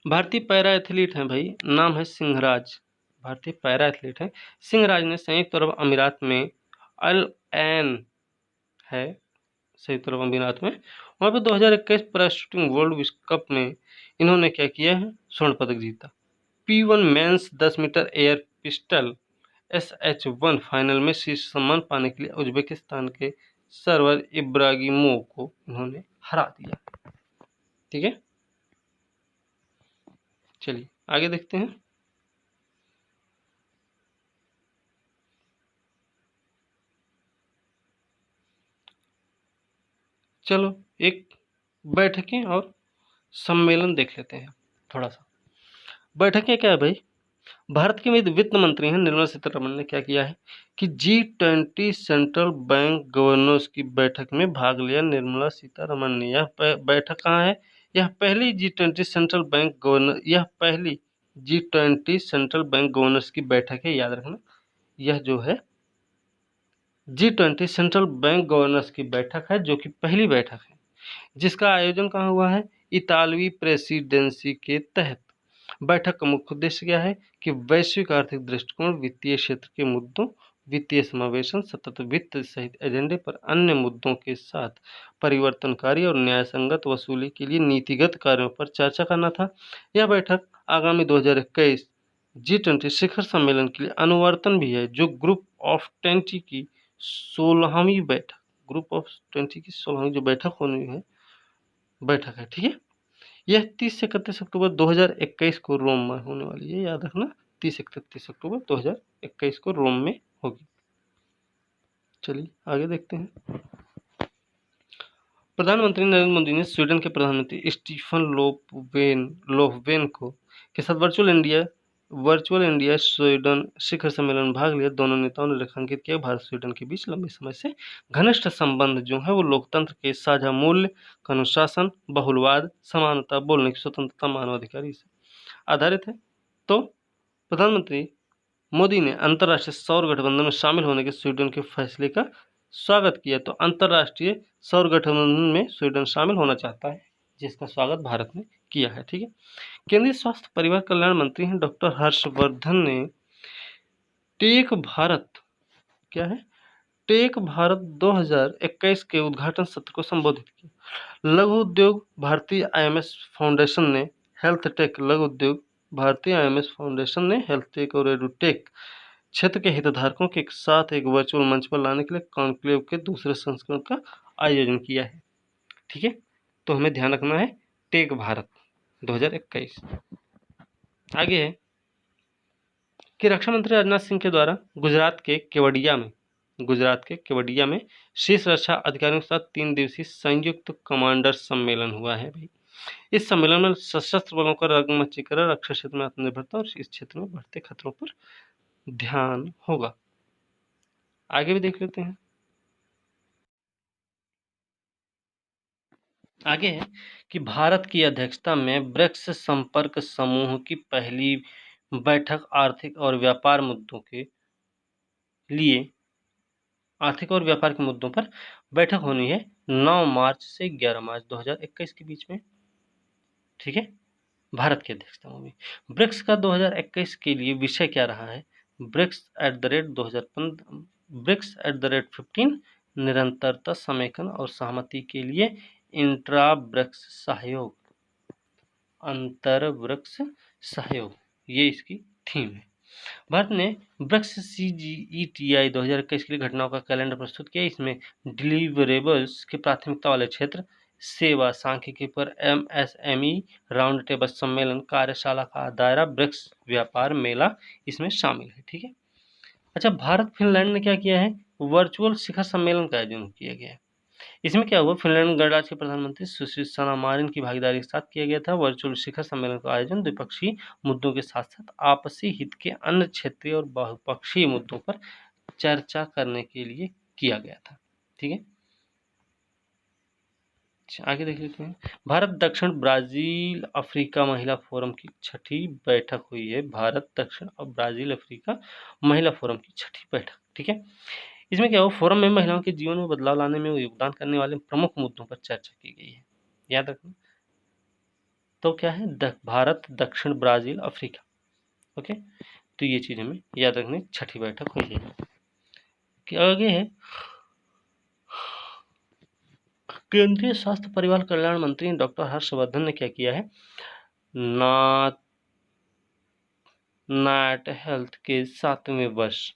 भारतीय पैरा एथलीट हैं भाई, नाम है सिंहराज, भारतीय पैरा एथलीट हैं सिंहराज ने संयुक्त अरब अमीरात में अल एन है संयुक्त अरब अमीरात में, वहाँ पे 2021 पैरा शूटिंग वर्ल्ड विश्व कप में इन्होंने क्या किया है, स्वर्ण पदक जीता। P1 men's 10 meter air pistol SH1 final में शीर्ष सम्मान पाने के लिए उज्बेकिस्तान के सर्वर इब्रागिमोव को इन्होंने हरा दिया। ठीक है, चलिए आगे देखते हैं। चलो एक बैठकें और सम्मेलन देख लेते हैं थोड़ा सा। बैठकें क्या है भाई, भारत के वित्त मंत्री हैं निर्मला सीतारमण ने क्या किया है कि G20 सेंट्रल बैंक गवर्नर्स की बैठक में भाग लिया निर्मला सीतारमण ने। यह बैठक कहाँ है, यह पहली G20 सेंट्रल बैंक गवर्नर्स की बैठक है, याद रखना। यह जो है G20 सेंट्रल बैंक गवर्नर्स की बैठक है, जो कि पहली बैठक है, जिसका आयोजन कहाँ हुआ है, इतालवी प्रेसिडेंसी के तहत। बैठक का मुख्य उद्देश्य क्या है कि वैश्विक आर्थिक दृष्टिकोण, वित्तीय क्षेत्र के मुद्दों, वित्तीय समावेशन, सतत वित्त सहित एजेंडे पर अन्य मुद्दों के साथ परिवर्तनकारी और न्यायसंगत वसूली के लिए नीतिगत कार्यों पर चर्चा करना था। यह बैठक आगामी 2021 G20 शिखर सम्मेलन के लिए अनुवर्तन भी है, जो ग्रुप ऑफ 20 की 16वीं बैठक ग्रुप ऑफ 20 की 16वीं जो बैठक होनी है, बैठक है, ठीक है। यह 30 से 31 अक्टूबर 2021 को रोम में होने वाली है, याद रखना 30 से 31 अक्टूबर 2021 को रोम में होगी। चलिए आगे देखते हैं। प्रधानमंत्री नरेंद्र मोदी ने स्वीडन के प्रधानमंत्री स्टीफन लोफवेन के साथ वर्चुअल इंडिया स्वीडन शिखर सम्मेलन में भाग लिया। दोनों नेताओं ने रेखांकित किया भारत स्वीडन के बीच लंबे समय से घनिष्ठ संबंध जो है वो लोकतंत्र के साझा मूल्य, अनुशासन, बहुलवाद, समानता, बोलने की स्वतंत्रता, मानवाधिकार से आधारित है। तो प्रधानमंत्री मोदी ने अंतर्राष्ट्रीय सौर गठबंधन में शामिल होने के स्वीडन के फैसले का स्वागत किया। तो अंतर्राष्ट्रीय सौर गठबंधन में स्वीडन शामिल होना चाहता है, जिसका स्वागत भारत ने किया है, ठीक है। केंद्रीय स्वास्थ्य परिवार कल्याण मंत्री हैं डॉक्टर हर्षवर्धन ने टेक भारत 2021 के उद्घाटन सत्र को संबोधित किया। लघु उद्योग भारतीय आईएमएस फाउंडेशन ने हेल्थ टेक और एडुटेक क्षेत्र के हितधारकों के साथ एक वर्चुअल मंच पर लाने के लिए कॉन्क्लेव के दूसरे संस्करण का आयोजन किया है, ठीक है। तो हमें ध्यान रखना है टेक भारत 2021। आगे है कि रक्षा मंत्री राजनाथ सिंह के द्वारा गुजरात के केवडिया में शीर्ष रक्षा अधिकारियों के साथ 3 दिवसीय संयुक्त कमांडर सम्मेलन हुआ है भाई। इस सम्मेलन में सशस्त्र बलों का रंगमंचीकरण, रक्षा क्षेत्र में आत्मनिर्भरता और इस क्षेत्र में बढ़ते खतरों पर ध्यान होगा। आगे भी देख लेते हैं। आगे है कि भारत की अध्यक्षता में ब्रिक्स संपर्क समूह की पहली बैठक आर्थिक और व्यापार के मुद्दों पर बैठक होनी है 9 मार्च से 11 मार्च 2021 के बीच में, ठीक है, भारत की अध्यक्षता में। ब्रिक्स का 2021 के लिए विषय क्या रहा है? ब्रिक्स @ 15 निरंतरता, समेकन और सहमति के लिए इंट्रा ब्रिक्स सहयोग, अंतर ब्रिक्स सहयोग, ये इसकी थीम है। भारत ने ब्रिक्स CGETI 2021 के लिए घटनाओं का कैलेंडर प्रस्तुत किया। इसमें डिलीवरेबल्स की प्राथमिकता वाले क्षेत्र, सेवा, सांख्यिकी पर MSME राउंड टेबल सम्मेलन, कार्यशाला का दायरा, ब्रिक्स व्यापार मेला इसमें शामिल है, ठीक है। अच्छा, भारत फिनलैंड ने क्या किया है? वर्चुअल शिखर सम्मेलन का आयोजन किया गया है। इसमें क्या हुआ? फिनलैंड गणराज्य के प्रधानमंत्री सुश्री सना मारिन की भागीदारी के साथ किया गया था। वर्चुअल शिखर सम्मेलन का आयोजन द्विपक्षीय मुद्दों के साथ साथ आपसी हित के अन्य क्षेत्रीय और बहुपक्षीय मुद्दों पर चर्चा करने के लिए किया गया था, ठीक है। आगे देख लेते हैं। भारत दक्षिण ब्राजील अफ्रीका महिला फोरम की 6ठी बैठक हुई है। भारत दक्षिण और ब्राजील अफ्रीका महिला फोरम की 6ठी बैठक, ठीक है। इसमें क्या हो? फोरम में महिलाओं के जीवन में बदलाव लाने में योगदान करने वाले प्रमुख मुद्दों पर चर्चा की गई है, याद रखना। तो क्या है? भारत दक्षिण ब्राजील अफ्रीका, ओके। तो ये चीज हमें याद रखनी, 6ठी बैठक हुई है। आगे है केंद्रीय स्वास्थ्य परिवार कल्याण मंत्री डॉक्टर हर्षवर्धन ने क्या किया है? नाट हेल्थ के 7वें वार्षिक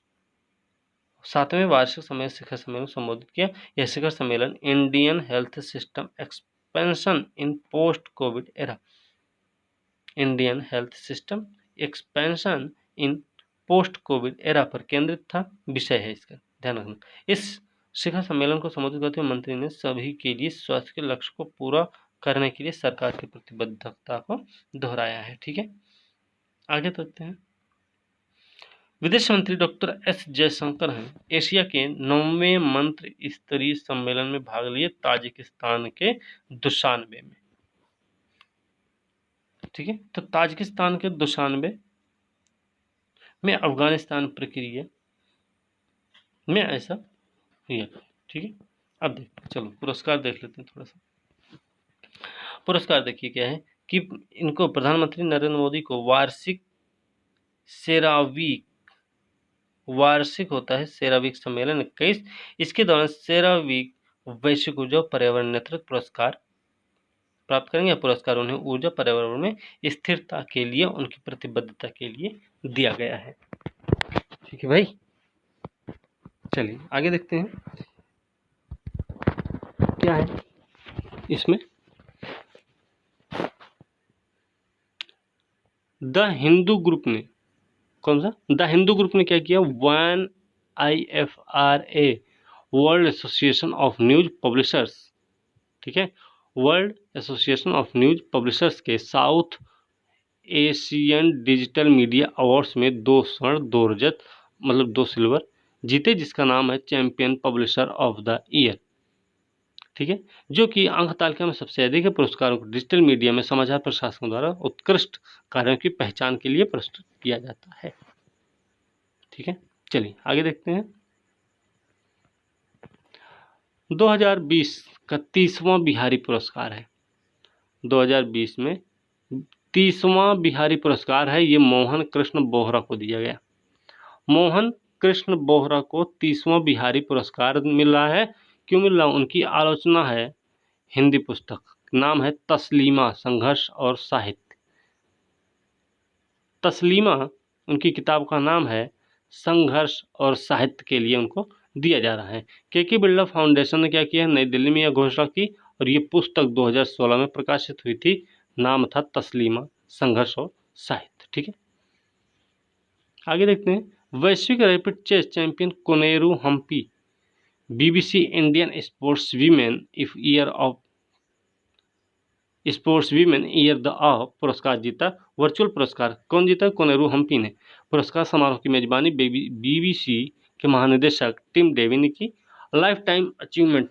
शिखर सम्मेलन संबोधित किया। यह शिखर सम्मेलन Indian health system expansion in post Covid era पर केंद्रित था, विषय है इसका, ध्यान रखना। इस शिखर सम्मेलन को संबोधित करते हुए मंत्री ने सभी के लिए स्वास्थ्य के लक्ष्य को पूरा करने के लिए सरकार की प्रतिबद्धता को दोहराया है, ठीक है। आगे देखते हैं। विदेश मंत्री डॉक्टर S जयशंकर हैं एशिया के 9वें मंत्र स्तरीय सम्मेलन में भाग लिए ताजिकिस्तान के दुशानबे में, ठीक है। तो ताजिकिस्तान के दुशानबे में अफगानिस्तान प्रक्रिया में ऐसा हुआ, ठीक है। अब चलो पुरस्कार देख लेते हैं थोड़ा सा। पुरस्कार देखिए क्या है कि इनको प्रधानमंत्री नरेंद्र मोदी को वार्षिक होता है सेरावीक सम्मेलन 21, इसके दौरान सेरावीक वैश्विक ऊर्जा पर्यावरण नेतृत्व पुरस्कार प्राप्त करेंगे। पुरस्कार उन्हें ऊर्जा पर्यावरण में स्थिरता के लिए उनकी प्रतिबद्धता के लिए दिया गया है, ठीक है भाई। चलिए आगे देखते हैं। क्या है इसमें? द हिंदू ग्रुप ने, कौन सा? द हिंदू ग्रुप ने क्या किया? One IFRA world association of news publishers, ठीक है, world association of news publishers के south Asian digital media awards में 2 स्वर्ण 2 रजत मतलब 2 सिल्वर जीते, जिसका नाम है champion publisher of the year, ठीक है, जो कि अंक तालिका में सबसे अधिक है। पुरस्कारों को डिजिटल मीडिया में समाचार प्रशासकों द्वारा उत्कृष्ट कार्यों की पहचान के लिए पुरस्कृत किया जाता है, ठीक है। चलिए आगे देखते हैं। 2020 का 30वां बिहारी पुरस्कार है। 2020 में 30वां बिहारी पुरस्कार है, ये मोहन कृष्ण बोहरा को दिया गया। मोहन कृष्ण बोहरा को 30वां बिहारी पुरस्कार मिल रहा है। क्यों मिल रहा? उनकी आलोचना है हिंदी पुस्तक, नाम है तस्लीमा संघर्ष और साहित्य। तस्लीमा उनकी किताब का नाम है, संघर्ष और साहित्य के लिए उनको दिया जा रहा है। के बिरला फाउंडेशन ने क्या किया? नई दिल्ली में यह घोषणा की और ये पुस्तक 2016 में प्रकाशित हुई थी। नाम था तस्लीमा संघर्ष और साहित्य, ठीक है। आगे देखते हैं। वैश्विक rapid chess champion Koneru Humpy BBC Indian sports women year the पुरस्कार जीता। वर्चुअल पुरस्कार कौन जीता? कोनेरू हम्पी ने। पुरस्कार समारोह की मेजबानी BBC के महानिदेशक टिम डेवी ने की। लाइफ टाइम अचीवमेंट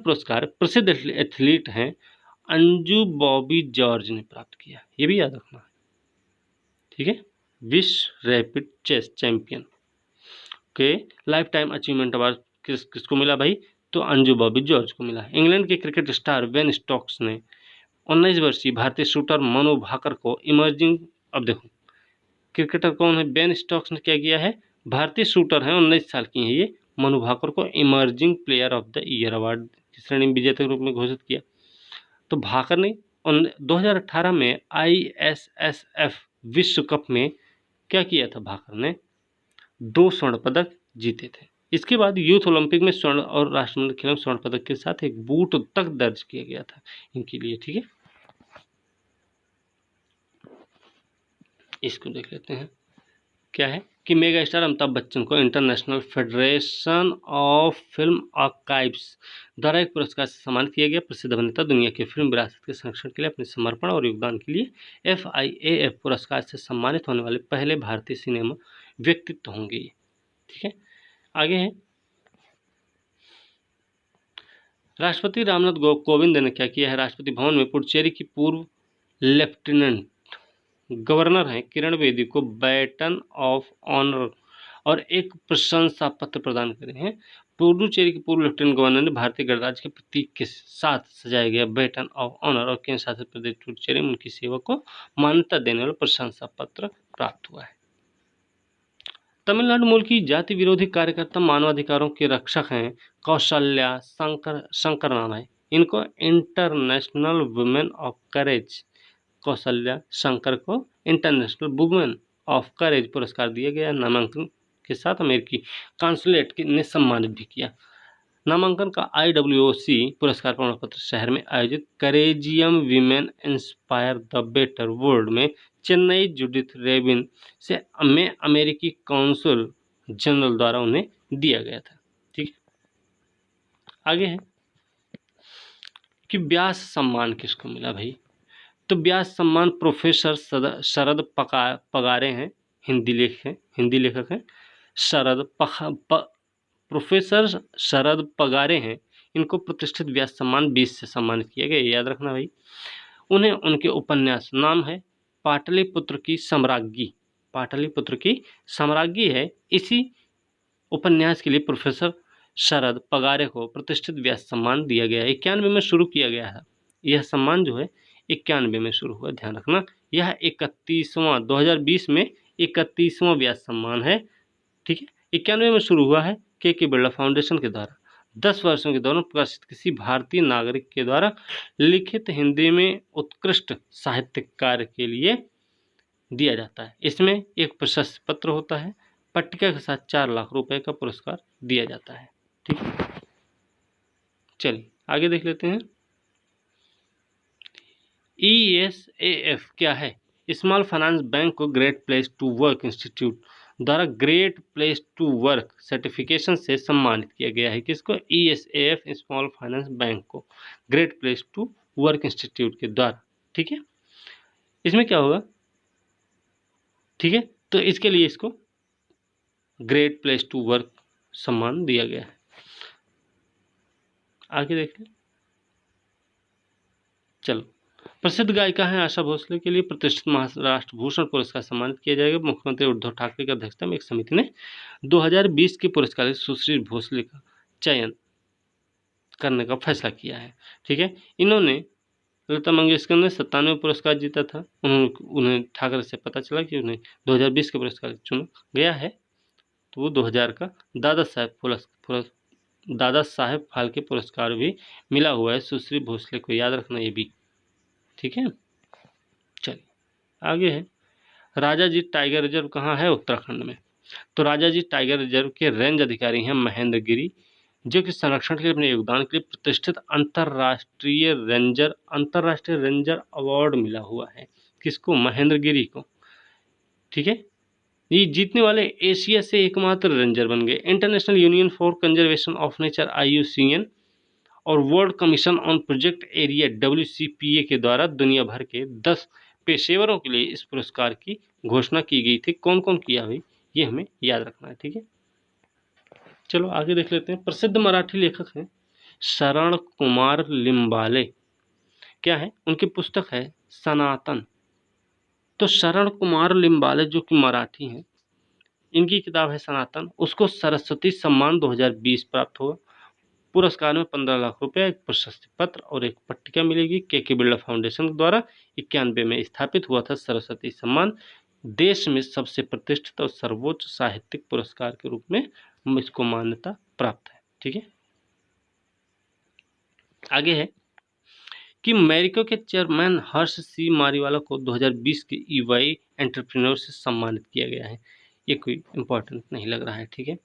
पुरस्कार प्रसिद्ध एथलीट हैं अंजू बॉबी जॉर्ज ने प्राप्त किया, ये भी याद रखना है, ठीक है। विश्व रैपिड चेस चैंपियन के लाइफ टाइम अचीवमेंट अवार्ड किसको मिला भाई? तो अंजू बॉबी जॉर्ज को मिला। इंग्लैंड के क्रिकेट स्टार बेन स्टोक्स ने 19 वर्षीय भारतीय शूटर मनु भाकर को इमर्जिंग, अब देखो क्रिकेटर कौन है? बेन स्टोक्स ने क्या किया है? भारतीय शूटर हैं, 19 साल की हैं ये, मनु भाकर को emerging player of the year award की श्रेणी में विजेता के रूप में घोषित किया। तो भाकर ने 2018 में ISSF विश्व कप में क्या किया था? भाकर ने 2 स्वर्ण पदक जीते थे। इसके बाद यूथ ओलंपिक में स्वर्ण और राष्ट्रमंडल खेलों में स्वर्ण पदक के साथ एक बूट तक दर्ज किया गया था इनके लिए, ठीक है। इसको देख लेते हैं। क्या है कि मेगा स्टार अमिताभ बच्चन को international federation of film archives द्वारा एक पुरस्कार से सम्मानित किया गया। प्रसिद्ध अभिनेता दुनिया की फिल्म विरासत के संरक्षण के लिए अपने समर्पण और योगदान के लिए FIAF पुरस्कार से सम्मानित होने वाले पहले भारतीय सिनेमा व्यक्तित्व होंगे ये, ठीक है। आगे है। राष्ट्रपति रामनाथ कोविंद ने क्या किया है? राष्ट्रपति भवन में पुडुचेरी की पूर्व लेफ्टिनेंट गवर्नर हैं किरण बेदी को बैटन ऑफ ऑनर और एक प्रशंसा पत्र प्रदान करे हैं। पुडुचेरी के पूर्व लेफ्टिनेंट गवर्नर ने भारतीय गणराज्य के प्रतीक के साथ सजाया गया बैटन ऑफ ऑनर और केंद्र शासित प्रदेश पुडुचेरी में उनकी सेवा को मान्यता देने वाला प्रशंसा पत्र प्राप्त हुआ है। तमिलनाडु मूल की जाति विरोधी कार्यकर्ता मानवाधिकारों के रक्षक हैं कौशल्या शंकर नाम है इनको। International women of courage Kaushalya Shankar को इंटरनेशनल वुमेन ऑफ करेज पुरस्कार दिया गया। नामांकन के साथ अमेरिकी कॉन्सुलेट ने सम्मानित भी किया। नामांकन का IWOC पुरस्कार प्रमाण पत्र शहर में आयोजित courageous women inspire the better world में चेन्नई जुडिथ रेबिन से अमेरिकी काउंसिल जनरल द्वारा उन्हें दिया गया था, ठीक है। आगे है कि व्यास सम्मान किसको मिला भाई? तो व्यास सम्मान प्रोफेसर शरद पगारे हैं, हिंदी लेखक हैं प्रोफेसर शरद पगारे हैं। इनको प्रतिष्ठित व्यास सम्मान 20 से सम्मानित किया गया, याद रखना भाई। उन्हें उनके उपन्यास, नाम है पाटलिपुत्र की सम्राज्ञी है। इसी उपन्यास के लिए प्रोफेसर शरद पगारे को प्रतिष्ठित व्यास सम्मान दिया गया। 91 में शुरू किया गया है यह सम्मान, जो है 91 में शुरू हुआ, ध्यान रखना। यह 2020 में 31वां व्यास सम्मान है, ठीक है। 91 में शुरू हुआ है के बिरला फाउंडेशन के द्वारा 10 वर्षों के दौरान प्रकाशित किसी भारतीय नागरिक के द्वारा लिखित हिंदी में उत्कृष्ट साहित्यिक कार्य के लिए दिया जाता है। इसमें एक प्रशस्ति पत्र होता है, पट्टिका के साथ 4 लाख रुपए का पुरस्कार दिया जाता है। ठीक है, चलिए आगे देख लेते हैं। ESAF क्या है? स्मॉल फाइनेंस बैंक को great place to work institute द्वारा great place to work certification से सम्मानित किया गया है। किसको? ESAF स्मॉल फाइनेंस बैंक को great place to work institute के द्वारा। ठीक है, इसमें क्या होगा? ठीक है, तो इसके लिए इसको ग्रेट प्लेस टू वर्क सम्मान दिया गया है। आगे देखिए, चलो। प्रसिद्ध गायिका हैं आशा भोसले के लिए प्रतिष्ठित महाराष्ट्र भूषण पुरस्कार सम्मानित किया जाएगा। मुख्यमंत्री उद्धव ठाकरे की अध्यक्षता में एक समिति ने 2020 के पुरस्कार सुश्री भोसले का चयन करने का फैसला किया है। ठीक है, इन्होंने लता मंगेशकर ने 97 पुरस्कार जीता था। उन्हें ठाकरे से पता चला कि उन्हें 2020 के पुरस्कार चुना गया है, तो वो 2000 का दादा साहेब फाल्के पुरस्कार भी मिला हुआ है सुश्री भोसले को, याद रखना ये भी। ठीक है, चलिए आगे है। राजा जी टाइगर रिजर्व कहाँ है? उत्तराखंड में। तो राजा जी टाइगर रिजर्व के रेंज अधिकारी हैं महेंद्र गिरी, जो कि संरक्षण के लिए अपने योगदान के लिए प्रतिष्ठित अंतर्राष्ट्रीय रेंजर अवार्ड मिला हुआ है। किसको? महेंद्र गिरी को। ठीक है, ये जीतने वाले एशिया से एकमात्र रेंजर बन गए। International union for conservation of nature IUCN और world commission on project area WCPA के द्वारा दुनिया भर के 10 पेशेवरों के लिए इस पुरस्कार की घोषणा की गई थी। कौन कौन किया भाई, ये हमें याद रखना है। ठीक है, चलो आगे देख लेते हैं। प्रसिद्ध मराठी लेखक हैं शरण कुमार लिम्बाले। क्या है? उनकी पुस्तक है सनातन। तो शरण कुमार लिम्बाले जो कि मराठी हैं, इनकी किताब है सनातन। उसको सरस्वती सम्मान 2020 प्राप्त हुआ। पुरस्कार में 15 लाख रुपए, एक प्रशस्ति पत्र और एक पट्टिका मिलेगी। के बिरला फाउंडेशन द्वारा 91 में स्थापित हुआ था। सरस्वती सम्मान देश में सबसे प्रतिष्ठित और सर्वोच्च साहित्यिक पुरस्कार के रूप में इसको मान्यता प्राप्त है। ठीक है, आगे है कि मैरिको के चेयरमैन हर्ष सी मारीवाला को 2020 के EY एंटरप्रेन्योर से सम्मानित किया गया है। ये कोई इंपॉर्टेंट नहीं लग रहा है। ठीक है,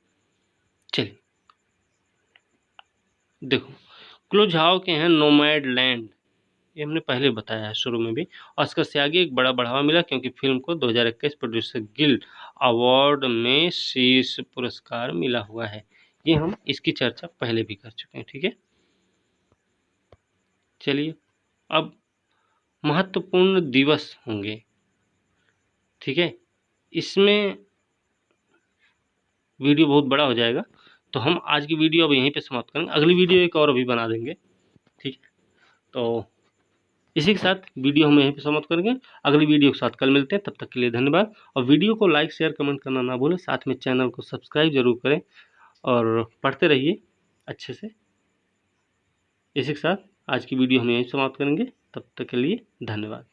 चलिए देखो, क्लूझाओ के हैं नोमैड लैंड, ये हमने पहले बताया है शुरू में भी। ऑस्कर से आगे एक बड़ा बढ़ावा मिला क्योंकि फिल्म को 2021 प्रोड्यूसर गिल्ड अवार्ड में शीर्ष पुरस्कार मिला हुआ है। ये हम इसकी चर्चा पहले भी कर चुके हैं। ठीक है, चलिए अब महत्वपूर्ण दिवस होंगे। ठीक है, इसमें वीडियो बहुत बड़ा हो जाएगा, तो हम आज की वीडियो अब यहीं पे समाप्त करेंगे। अगली वीडियो एक और अभी बना देंगे। ठीक है, तो इसी के साथ वीडियो हम यहीं पे समाप्त करेंगे। अगली वीडियो के साथ कल मिलते हैं, तब तक के लिए धन्यवाद। और वीडियो को लाइक शेयर कमेंट करना ना भूलें, साथ में चैनल को सब्सक्राइब जरूर करें और पढ़ते रहिए अच्छे से। इसी के साथ आज की वीडियो हम यहीं समाप्त करेंगे, तब तक के लिए धन्यवाद।